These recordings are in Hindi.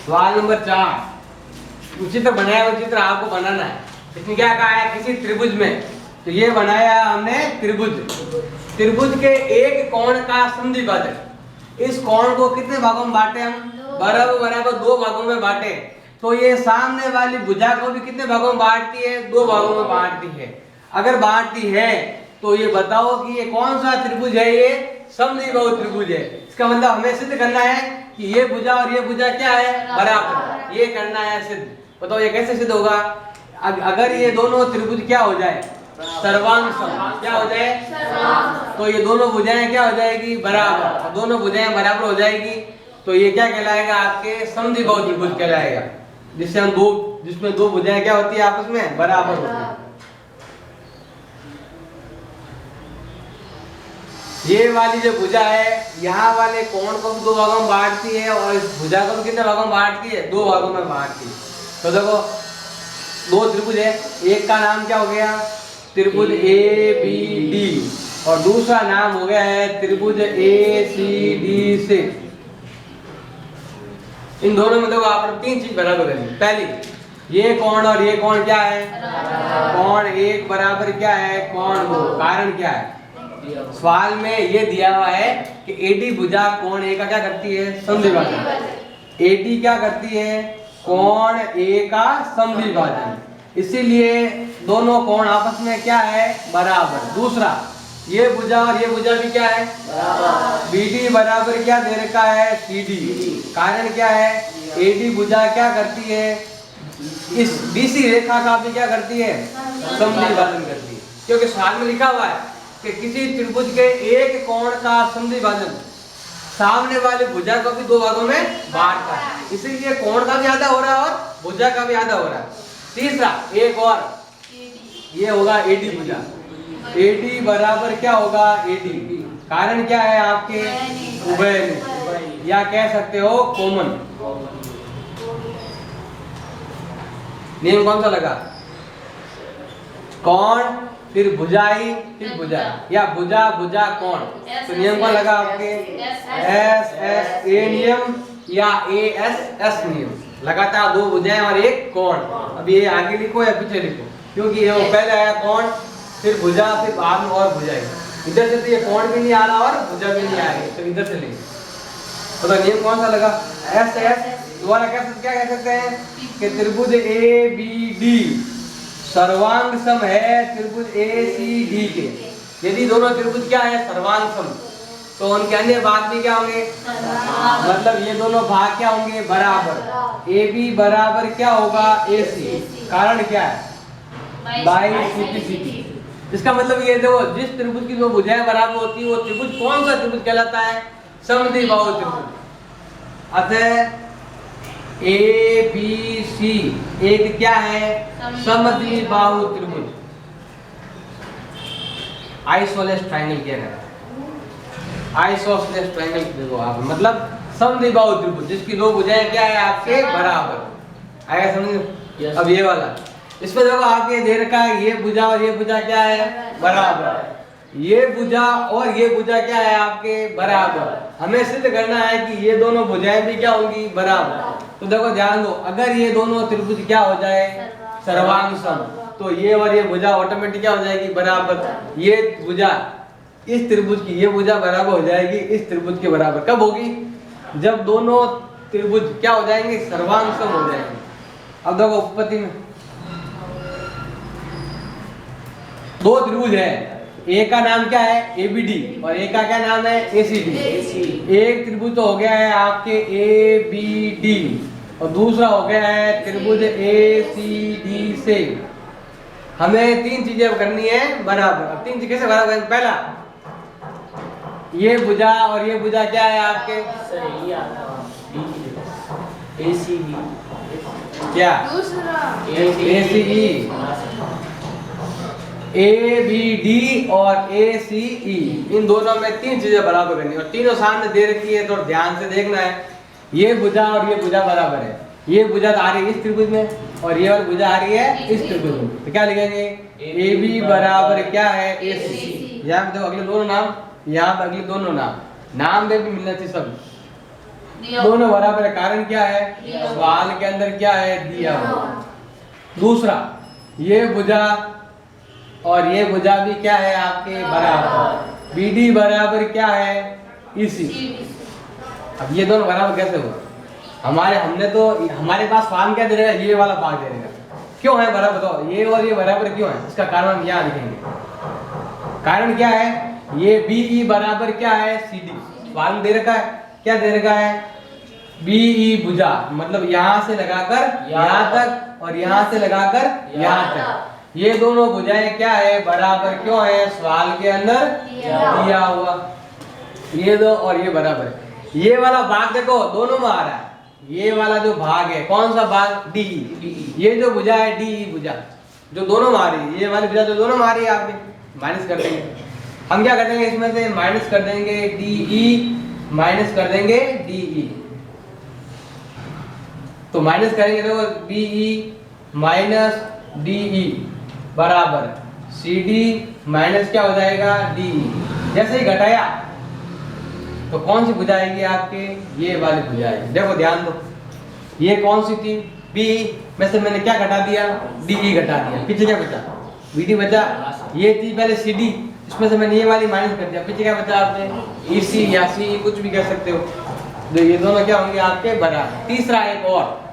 सवाल नंबर 4, चित्र बनाया हुआ चित्र आपको बनाना है। इसमें क्या कहा है, किसी त्रिभुज में, तो ये बनाया हमने त्रिभुज, त्रिभुज के एक कोण का समद्विभाजक, इस कोण को कितने भागों में बांटे हम, बराबर बराबर 2 भागों में बांटे। तो ये सामने वाली भुजा को भी कितने भागों में बांटती है, 2 भागों में बांटती है। अगर बांटती है तो ये बताओ कि ये कौन सा त्रिभुज है, ये समद्विबाहु त्रिभुज है। इसका मतलब हमें सिद्ध करना है कि ये भुजा और ये भुजा क्या है, बराबर, ये करना है सिद्ध। बताओ ये कैसे सिद्ध होगा, अगर ये दोनों त्रिभुज क्या हो जाए, सर्वांग सम, क्या हो जाए, तो ये दोनों भुजाएं क्या हो जाएगी, बराबर, और दोनों भुजाएं बराबर हो जाएगी तो ये क्या कहलाएगा, आपके समद्विबाहु त्रिभुज कहलाएगा, जिससे हम जिसमें 2 भुजाएं क्या होती है, आपस में बराबर होती है। ये वाली जो भुजा है, यहाँ वाले कोण को 2 भागों में बांटती है और इस भुजा को कितने भागों में बांटती है, 2 भागों में बांटती है। तो देखो 2 त्रिभुज है, एक का नाम क्या हो गया, त्रिभुज ABD, और दूसरा नाम हो गया है त्रिभुज ACDC। इन दोनों में देखो आपने 3 चीज बराबर करनी। पहली, ये कोण और ये कोण क्या है, कोण 1 बराबर क्या है, कोण 2। कारण क्या है, सवाल में ये दिया हुआ है कि AD भुजा कोण A का क्या करती है, समद्विभाजन। AD क्या करती है, कोण A का समद्विभाजन, इसीलिए दोनों कोण आपस में क्या है, बराबर। दूसरा, ये भुजा और ये भुजा भी क्या है, बराबर। BD बराबर क्या दे रखा है, CD। कारण क्या है, AD भुजा क्या करती है, इस BC रेखा का भी क्या करती है, समद्विभाजन करती है। क्योंकि सवाल में लिखा हुआ है कि किसी त्रिभुज के एक कोण का समद्विभाजन सामने वाली भुजा को भी 2 भागों में बांटता है, इसीलिए कोण का भी आधा हो रहा है और भुजा का भी आधा हो रहा है। तीसरा, एक और, ये होगा AD भुजा, AD बराबर क्या होगा, AD। कारण क्या है, आपके उभयनिष्ठ, या कह सकते हो कॉमन। नियम कौन सा लगा, कोण फिर भुजाई फिर भुजा, या भुजा भुजा कोण, तो नियम कौन लगा आपके, SSA नियम या ASS नियम। लगातार 2 भुजाएं और एक कोण। अब ये आगे लिखो या पीछे लिखो, क्योंकि ये पहले आया कोण, फिर भुजा, फिर बाद में और भुजाएं। इधर से तो ये कोण भी नहीं आ रहा और भुजा भी नहीं आ रही, तो इधर से लिखो। तो नियम कौन सा लगा, SS। दोबारा क्या कह सकते हैं कि त्रिभुज ABD सर्वांग सम है त्रिभुज ACD के। यदि दोनों त्रिभुज क्या है, सर्वांग सम, तो उनके अन्य भाग भी क्या होंगे, मतलब ये दोनों भाग क्या होंगे, बराबर। AB बराबर क्या होगा, AC। कारण क्या है, बाई CPCD। इसका मतलब ये देखो, जिस त्रिभुज की 2 भुजाएं बराबर होती है वो त्रिभुज कौन सा त्रिभुज कहलाता है, समद्विबाहु त्रिभुज। अतः ABC एक क्या है, समद्विबाहु त्रिभुज, आइसोसेलेस ट्रायंगल किया गया, आइसोसेलेस ट्रायंगल देखो आप, मतलब समद्विबाहु त्रिभुज जिसकी 2 भुजाएं क्या है, आपके बराबर। आया समझ। अब ये वाला, इसमें देखो आपके दे रखा है, ये भुजा और ये भुजा क्या है, बराबर। ये भुजा और ये भुजा क्या है, आपके बराबर। हमें सिद्ध करना है कि ये दोनों भुजाएं भी क्या होंगी, बराबर। तो देखो ध्यान दो, अगर ये दोनों त्रिभुज क्या हो जाए, सर्वांग सम, तो ये और ये भुजा ऑटोमेटिक क्या हो जाएगी, बराबर। ये भुजा इस त्रिभुज की, ये भुजा बराबर हो जाएगी इस त्रिभुज के बराबर। कब होगी, जब दोनों त्रिभुज क्या हो जाएंगे, सर्वांग सम हो जाएंगे। अब देखो उपपत्ति में 2 त्रिभुज है, एक का नाम क्या है, ABD, और एक का क्या नाम है, ACD। एक त्रिभुज तो हो गया है आपके ABD, और दूसरा हो गया है त्रिभुज ACD से। हमें 3 चीजें करनी है बराबर। अब 3 चीजें कैसे बराबर, पहला, ये भुजा और ये भुजा क्या है आपके, ACD, क्या ACE, ABD और ACE, इन दोनों में 3 चीजें बराबर करनी, और तीनों सामने दे रखी है, तो ध्यान से देखना है। ये भुजा और ये भुजा बराबर है, ये भुजा आ रही है इस त्रिभुज में और ये वाली भुजा आ रही है इस त्रिभुज में, तो क्या लिखेंगे, AB बराबर क्या है, AC। यहाँ पे देखो अगले दोनों नाम, यहाँ पे अगले दोनों नाम, नाम में भी मिलना चाहिए सब। दोनों बराबर है। कारण क्या है? सवाल के अंदर क्या है? दिया हुआ। दूसरा, ये भुजा और ये भुजा भी क्या है आपके? बराबर। बीडी बराबर क्या है? इसी। अब ये दोनों बराबर कैसे हो? हमारे पास फॉर्म क्या दे रहेगा? ये वाला भाग दे रहेगा। क्यों है बराबर? बताओ, ये और ये बराबर क्यों है? इसका कारण हम यहाँ लिखेंगे। कारण क्या है? ये बीई बराबर क्या है? सीडी। फॉर्म दे रखा है, क्या दे रखा है? बीई भुजा, मतलब यहाँ से लगाकर यहाँ तक और यहाँ से लगाकर यहाँ तक। ये दोनों भुजाएं क्या है? बराबर। क्यों है? सवाल के अंदर दिया हुआ। ये दो और ये बराबर है। ये वाला भाग देखो दोनों में आ रहा है। ये वाला जो भाग है, कौन सा भाग? डी। ये जो भुजा है डी भुजा, जो दोनों में आ रही है, ये वाली भुजा जो दोनों में आ रही है, आपने माइनस कर देंगे। हम क्या कर देंगे? इसमें से माइनस कर देंगे डी, माइनस कर देंगे डी। तो माइनस करेंगे तो बीई माइनस डीई बराबर सीडी माइनस क्या हो जाएगा? डी। जैसे ही घटाया तो कौन सी भुजा आएगी आपके? ये वाली भुजा आएगी। देखो ध्यान दो, ये कौन सी थी? बी में से मैंने क्या घटा दिया? डीई घटा दिया। पीछे क्या बचा? बीडी बचा। ये थी पहले सीडी, इसमें से मैंने ये वाली माइनस कर दिया। पीछे क्या बचा आपने? ईसी या सी, कुछ भी कह सकते हो। तो ये दोनों क्या होंगे आपके? बराबर। तीसरा एक और,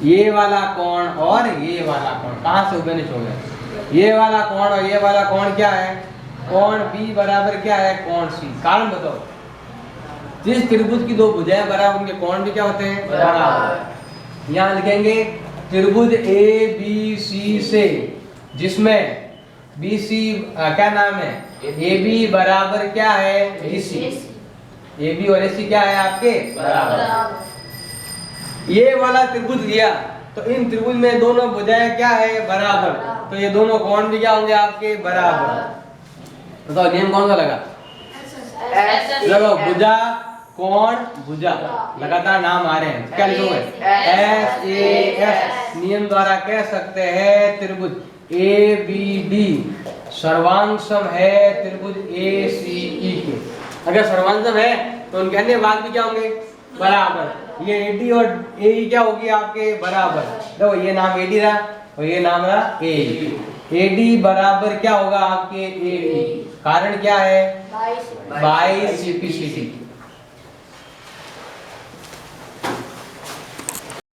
ये वाला कोण और ये वाला कोण कहां से उभे हो गए? ये वाला कोण और ये वाला कोण क्या है? कोण बी बराबर क्या है? कोण सी। कारण बताओ, जिस त्रिभुज की दो भुजाएं बराबर, उनके कोण भी क्या होते हैं? बराबर। यहाँ लिखेंगे त्रिभुज ए बी सी से, जिसमें बी सी क्या नाम है? ए बी बराबर क्या है? AC। ए बी और AC क्या है आपके? बराबर। ये वाला त्रिभुज लिया तो इन त्रिभुज में दोनों भुजाएं क्या है? बराबर। तो ये दोनों कोण भी क्या होंगे आपके? बराबर। बताओ नियम कौन सा लगा? चलो, भुजा कोण भुजा, लगातार नाम आ रहे हैं। क्या लिखोगे? SAS। नियम द्वारा कह सकते हैं त्रिभुज ABD सर्वांगसम है त्रिभुज ACE के। अगर सर्वांगसम है तो उनके अन्य भाग भी क्या होंगे? बराबर। ये AD और AE क्या होगी आपके? बराबर। देखो ये नाम AD रहा और ये नाम रहा AE। AD बराबर क्या होगा आपके? AE। कारण क्या है? बाइसिपिसिटी।